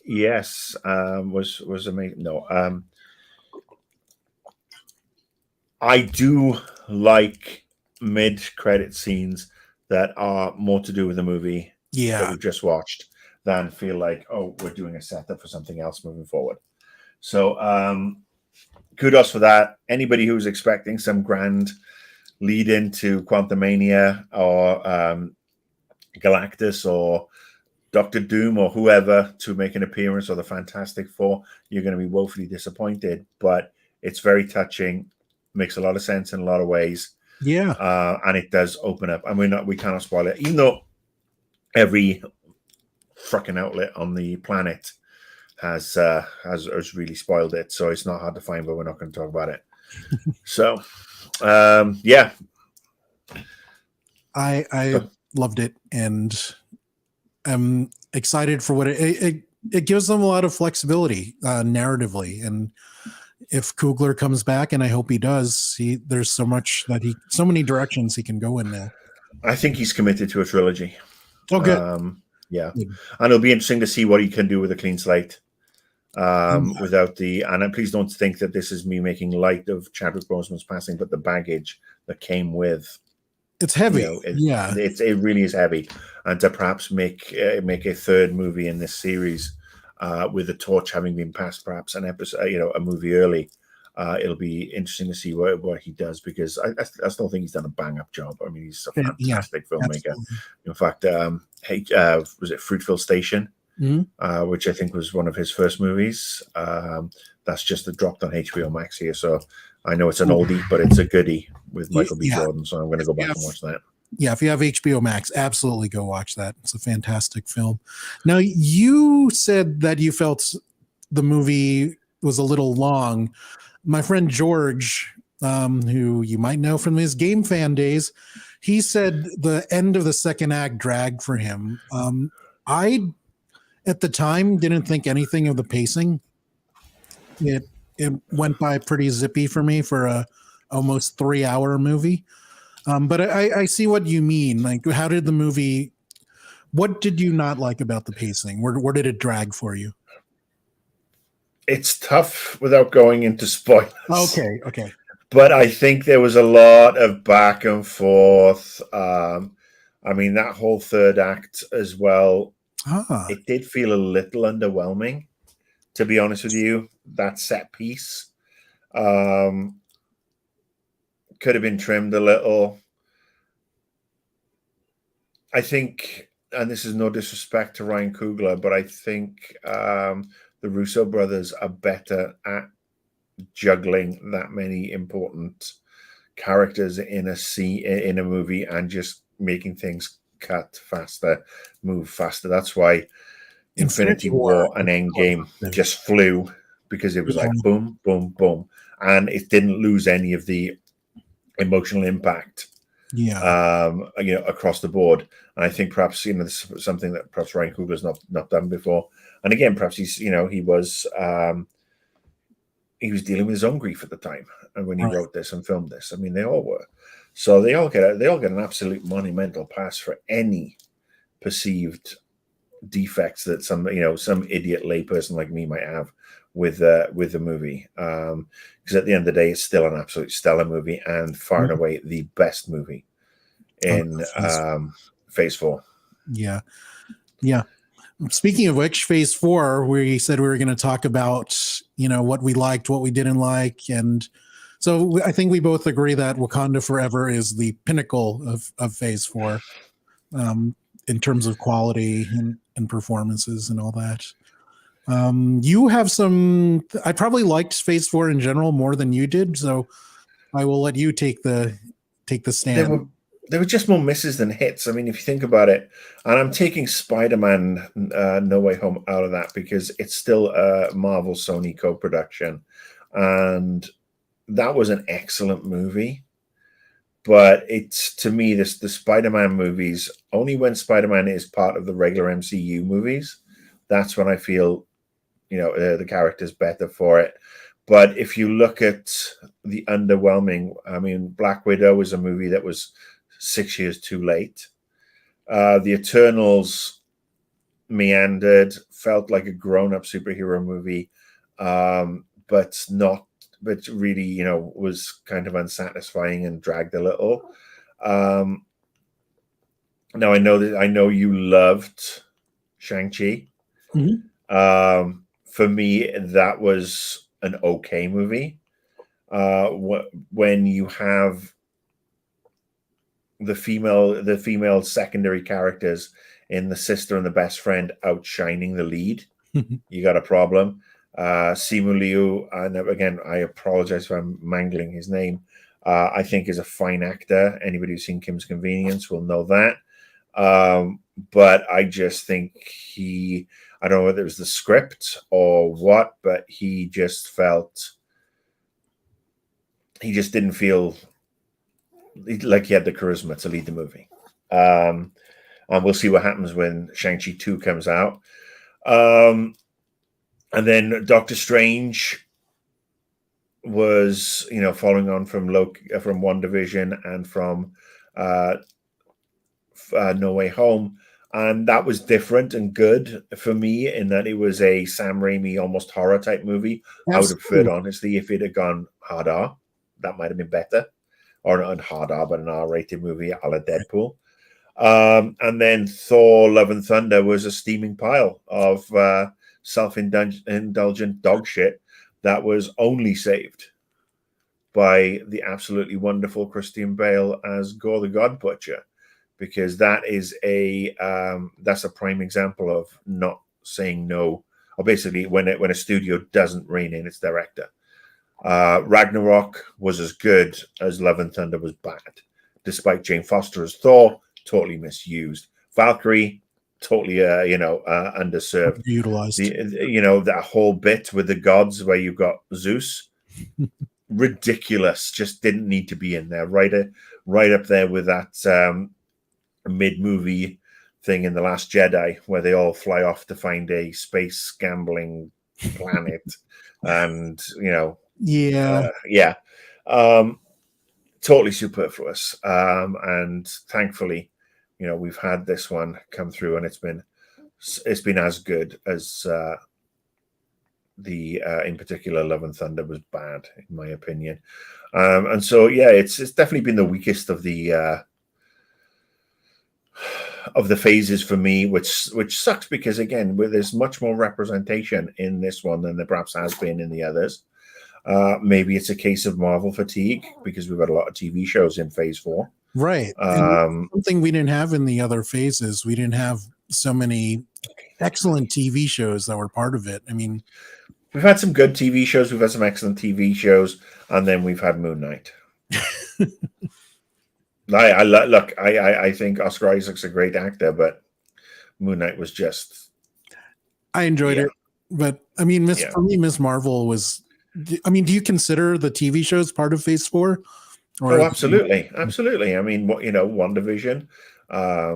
yes, was amazing. No, I do like mid-credit scenes that are more to do with the movie that we've just watched than feel like, oh, we're doing a setup for something else moving forward. So kudos for that. Anybody who's expecting some grand lead into Quantumania or Galactus or Doctor Doom or whoever to make an appearance, or the Fantastic Four, you're going to be woefully disappointed. But it's very touching, makes a lot of sense in a lot of ways. Yeah. And it does open up. And we cannot spoil it, even though every fucking outlet on the planet has really spoiled it. So it's not hard to find, but we're not going to talk about it. So, yeah. I loved it, and I'm excited for what it gives them a lot of flexibility narratively. And if Coogler comes back, and I hope he does, there's so many directions he can go in now. I think he's committed to a trilogy. Oh, good. Yeah. And it'll be interesting to see what he can do with a clean slate. Without and please don't think that this is me making light of Chadwick Boseman's passing, but the baggage that came with it's heavy. It really is heavy. And to perhaps make a third movie in this series with the torch having been passed, perhaps an episode, a movie early, it'll be interesting to see what he does, because I still think he's done a bang up job. I mean, he's a fantastic filmmaker. Absolutely. In fact, was it Fruitville Station? Mm-hmm. Which I think was one of his first movies. That's just dropped on HBO Max here, so I know it's an oldie, but it's a goodie with Michael B. Jordan. So I'm going to go back and watch that. Yeah, if you have HBO Max, absolutely go watch that. It's a fantastic film. Now, you said that you felt the movie was a little long. My friend George, who you might know from his Game Fan days, he said the end of the second act dragged for him. I at the time didn't think anything of the pacing. It went by pretty zippy for me for a almost 3-hour movie. But I see what you mean. Like, how did the movie, what did you not like about the pacing? Where did it drag for you? It's tough without going into spoilers. Okay. But I think there was a lot of back and forth. I mean, that whole third act as well, it did feel a little underwhelming, to be honest with you. That set piece could have been trimmed a little. I think, and this is no disrespect to Ryan Coogler, but I think the Russo brothers are better at juggling that many important characters in a movie and just making things cut faster, move faster. That's why Infinity War and Endgame just flew, because it was like boom, boom, boom, and it didn't lose any of the emotional impact. Across the board. And I think perhaps this is something that perhaps Ryan Coogler's not done before. And again, perhaps he was dealing with his own grief at the time, and when he wrote this and filmed this, I mean, they all were. So they all get an absolute monumental pass for any perceived defects that some idiot layperson like me might have with the movie. Because at the end of the day, it's still an absolute stellar movie and far and away the best movie in Phase 4. Yeah. Speaking of which, Phase 4, we said we were going to talk about, what we liked, what we didn't like. And so I think we both agree that Wakanda Forever is the pinnacle of Phase 4 in terms of quality and performances and all that. You have I probably liked Phase 4 in general more than you did. So I will let you take the take the stand. There were just more misses than hits. I mean, if you think about it, and I'm taking Spider-Man No Way Home out of that because it's still a Marvel Sony co-production, and that was an excellent movie. But it's, to me, the Spider-Man movies, only when Spider-Man is part of the regular MCU movies, that's when I feel, the character's better for it. But if you look at the underwhelming, I mean, Black Widow was a movie that was 6 years too late. The Eternals meandered, felt like a grown-up superhero movie, but really, was kind of unsatisfying and dragged a little. Now I know you loved Shang-Chi. Mm-hmm. For me, that was an okay movie. When you have the female secondary characters in the sister and the best friend outshining the lead, you got a problem. Simu Liu, and again, I apologize if I'm mangling his name, I think is a fine actor. Anybody who's seen Kim's Convenience will know that. But I just think I don't know whether it was the script or what, but he just didn't feel like he had the charisma to lead the movie. And we'll see what happens when Shang-Chi 2 comes out. And then Doctor Strange was, following on from WandaVision and from No Way Home. And that was different and good for me in that it was a Sam Raimi almost horror type movie. Absolutely. I would have preferred, honestly, if it had gone hard R. That might have been better. Or not hard R, but an R-rated movie a la Deadpool. And then Thor Love and Thunder was a steaming pile of self-indulgent dog shit that was only saved by the absolutely wonderful Christian Bale as Gore the God Butcher, because that is that's a prime example of not saying no, or basically when a studio doesn't rein in its director. Ragnarok was as good as Love and Thunder was bad, despite Jane Foster as Thor, totally misused. Valkyrie, totally underserved. Utilized. That whole bit with the gods where you got Zeus, ridiculous. Just didn't need to be in there. Right up there with that mid-movie thing in The Last Jedi where they all fly off to find a space gambling planet, and totally superfluous. And thankfully, we've had this one come through, and it's been as good as in particular Love and Thunder was bad, in my opinion. And so it's definitely been the weakest of the phases for me, which sucks, because again, there's much more representation in this one than there perhaps has been in the others. Maybe it's a case of Marvel fatigue, because we've had a lot of TV shows in phase 4. Right. Something we didn't have in the other phases. We didn't have so many excellent TV shows that were part of it. I mean, we've had some good TV shows. We've had some excellent TV shows. And then we've had Moon Knight. I think Oscar Isaac's a great actor, but Moon Knight was just... I enjoyed it. But, I mean, for me, Miss Marvel was... I mean, do you consider the TV shows part of Phase 4? Oh, absolutely. Absolutely. I mean, WandaVision. I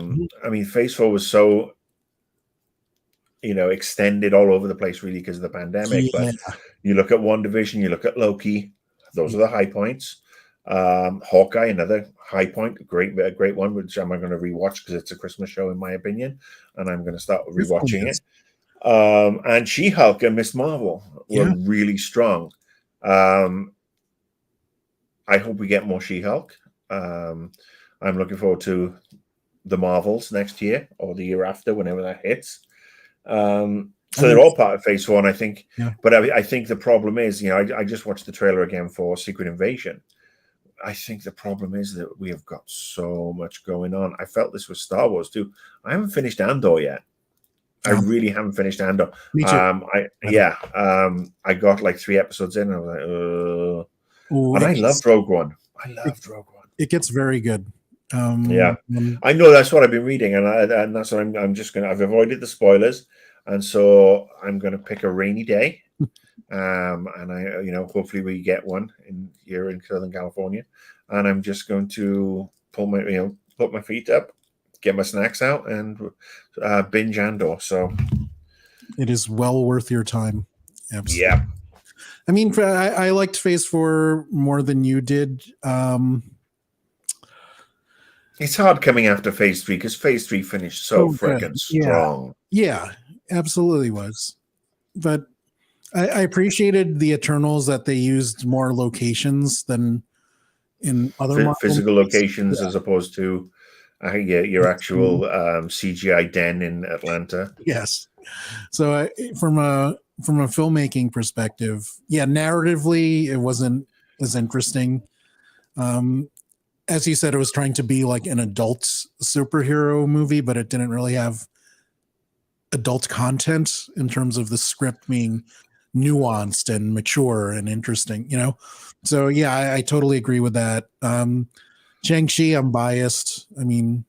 mean, Phase 4 was so, extended all over the place, really, because of the pandemic. Yeah. But you look at WandaVision, you look at Loki, those are the high points. Hawkeye, another high point, great one, which I'm going to rewatch because it's a Christmas show, in my opinion, and I'm going to start rewatching it. And She-Hulk and Miss Marvel were really strong. I hope we get more She-Hulk. I'm looking forward to the Marvels next year or the year after, whenever that hits. So they're all part of Phase 4, and I think. Yeah. But I think the problem is, I just watched the trailer again for Secret Invasion. I think the problem is that we have got so much going on. I felt this was Star Wars too. I haven't finished Andor yet. I really haven't finished Andor. Me too. I got like 3 episodes in, and I was like, and I loved Rogue One. it gets very good. Yeah, I know that's what I've been reading, and that's what I'm just gonna. I've avoided the spoilers, and so I'm gonna pick a rainy day, and hopefully we get one here in Southern California, and I'm just going to put my feet up, get my snacks out, and binge Andor. So it is well worth your time. Absolutely. Yeah. I mean, I liked Phase 4 more than you did. It's hard coming after Phase 3 because Phase 3 finished so freaking strong. Yeah, absolutely was. But I appreciated the Eternals that they used more locations than in other physical locations as opposed to your actual CGI den in Atlanta. Yes. So from a filmmaking perspective, narratively it wasn't as interesting. As you said, it was trying to be like an adult superhero movie, but it didn't really have adult content in terms of the script being nuanced and mature and interesting, So I totally agree with that. Shang-Chi, I'm biased. I mean,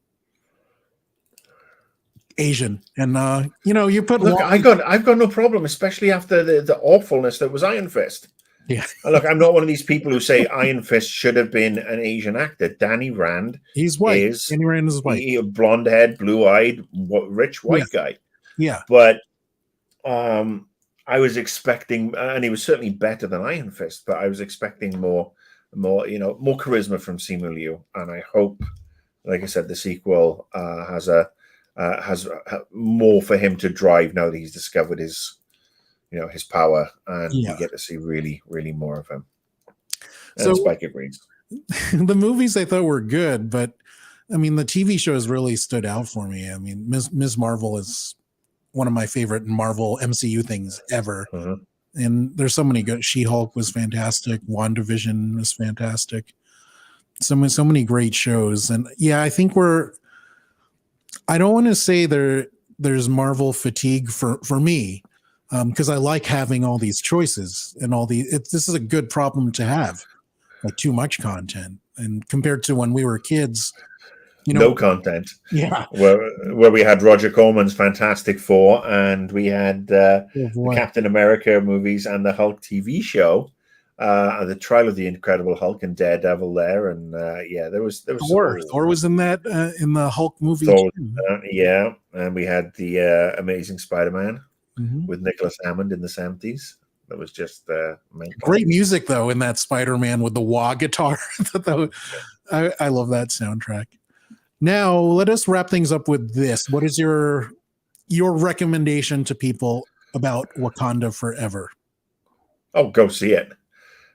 Asian, and you put. Look, I've got no problem, especially after the awfulness that was Iron Fist. Yeah. Look, I'm not one of these people who say Iron Fist should have been an Asian actor. Danny Rand. He's white. Danny Rand is white. Blonde head, blue eyed, rich white guy. Yeah. But I was expecting, and he was certainly better than Iron Fist, but I was expecting more charisma from Simu Liu. And I hope, like I said, the sequel has more for him to drive now that he's discovered his power, and we get to see really, really more of him. And so Spike agrees. The movies I thought were good, but I mean, the TV shows really stood out for me. I mean, Ms. Marvel is one of my favorite Marvel MCU things ever. Uh-huh. And there's so many good. She-Hulk was fantastic. WandaVision was fantastic. So many great shows. And I think I don't want to say there's Marvel fatigue for me. Because I like having all these choices and this is a good problem to have, like too much content. And compared to when we were kids, no content. Yeah. Where we had Roger Corman's Fantastic Four, and we had the Captain America movies and the Hulk TV show, the trial of the Incredible Hulk and Daredevil there. And there was Thor was in that in the Hulk movie. Thor, and we had the Amazing Spider-Man. Mm-hmm. With Nicholas Hammond in the 70s. That was just great music though in that Spider-Man with the wah guitar. I love that soundtrack. Now let us wrap things up with this. What is your recommendation to people about Wakanda Forever? Oh, go see it.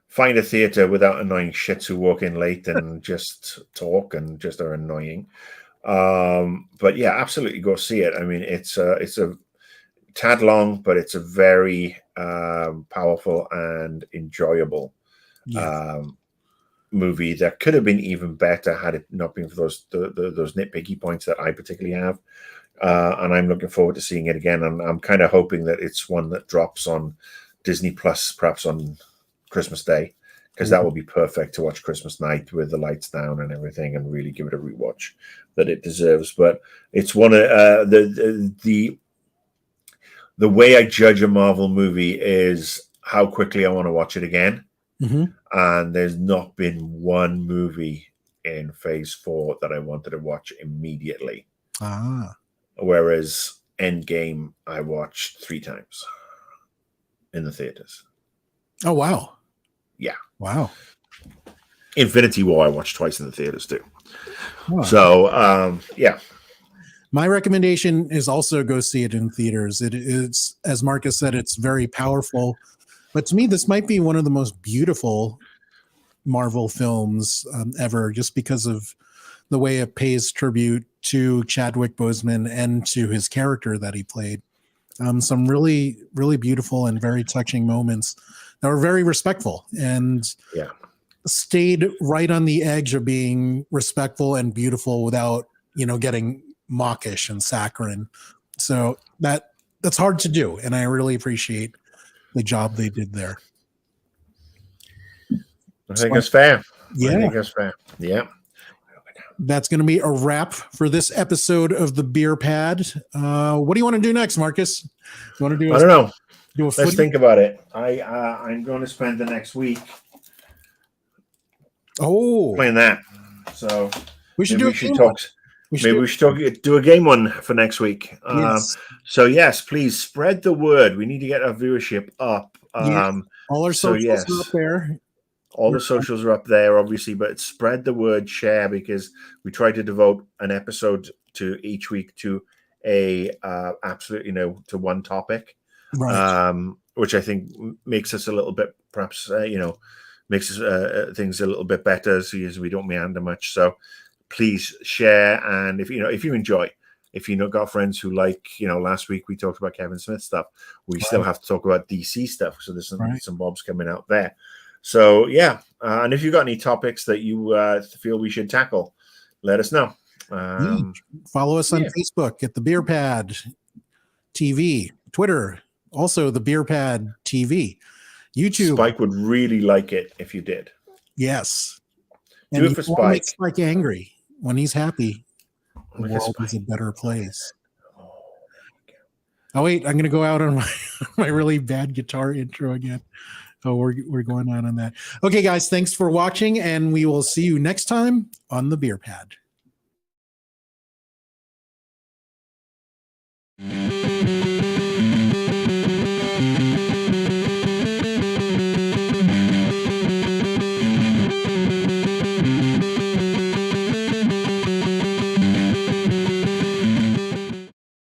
Find a theater without annoying shits who walk in late and just talk and just are annoying. But yeah, absolutely go see it. I mean, it's a tad long, but it's a very powerful and enjoyable movie that could have been even better had it not been for those nitpicky points that I particularly have. And I'm looking forward to seeing it again. And I'm kind of hoping that it's one that drops on Disney Plus, perhaps on Christmas Day, because that will be perfect to watch Christmas night with the lights down and everything, and really give it a rewatch that it deserves. But it's one of the way I judge a Marvel movie is how quickly I want to watch it again. Mm-hmm. And there's not been one movie in Phase 4 that I wanted to watch immediately. Whereas Endgame, I watched 3 times in the theaters. Oh, wow. Yeah. Wow. Infinity War, I watched twice in the theaters too. Wow. So, My recommendation is also go see it in theaters. It is, as Marcus said, it's very powerful. But to me, this might be one of the most beautiful Marvel films ever, just because of the way it pays tribute to Chadwick Boseman and to his character that he played. Some really, really beautiful and very touching moments that were very respectful and stayed right on the edge of being respectful and beautiful without, getting mawkish and saccharine. So that's hard to do, and I really appreciate the job they did there. I think it's fair. Yeah. I think it's fair. Yeah. that's going to be a wrap for this episode of the Beer Pad. What do you want to do next, Marcus? You want to do? I don't know. Do a Let's footy? think about it. I'm going to spend the next week playing that. So we should maybe do. we should talk. Maybe we should do a game one for next week. Yes. So yes, please spread the word. We need to get our viewership up. All our socials are up there. All the socials are up there, obviously, but spread the word, share, because we try to devote an episode to each week to a absolutely to one topic, right. Which I think makes us a little bit, perhaps makes us things a little bit better, so as we don't meander much. So please share, and if you enjoy. If got friends who like, last week we talked about Kevin Smith stuff, we still have to talk about DC stuff. So there's some bobs coming out there. So yeah, and if you've got any topics that you feel we should tackle, let us know. Follow us on Facebook at the Beer Pad TV, Twitter, also the Beer Pad TV, YouTube. Spike would really like it if you did. Yes. Do it for Spike. Make Spike angry. When he's happy, the world is a better place. Oh wait, I'm going to go out on my really bad guitar intro again. Oh, we're going on that. Okay, guys, thanks for watching, and we will see you next time on the Beer Pad.